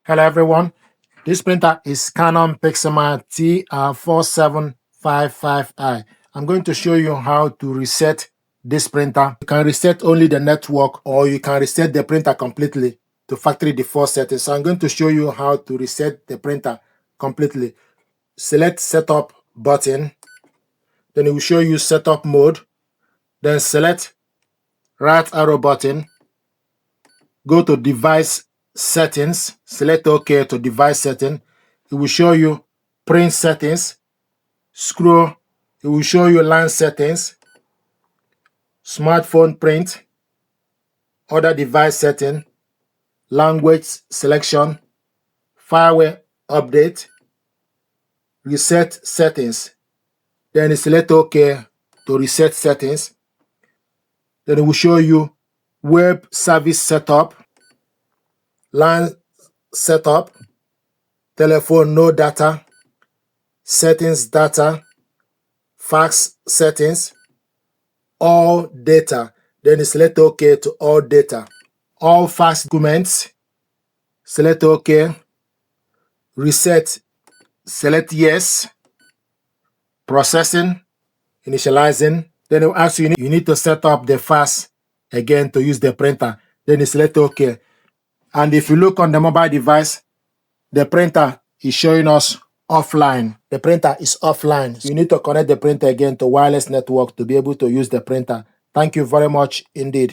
Hello everyone, this printer is Canon PIXMA TR4755i. I'm going to show you how to reset this printer. You can reset only the network or you can reset the printer completely to factory default settings. So I'm going to show you how to reset the printer completely. Select setup button, then it will show you setup mode, then select right arrow button, go to device settings, select OK to device setting. It will show you print settings. Scroll, it will show you line settings, smartphone print, other device setting, language selection, firmware update, reset settings. Then you select OK to reset settings. Then it will show you web service setup, line setup, telephone no data, settings data, fax settings, all data. Then you select OK to all data. All fax documents, select OK. Reset, select yes. Processing, initializing. Then it will ask you, you need to set up the fax again to use the printer. Then you select OK. And if you look on the mobile device, the printer is showing us offline. The printer is offline. So you need to connect the printer again to wireless network to be able to use the printer. Thank you very much indeed.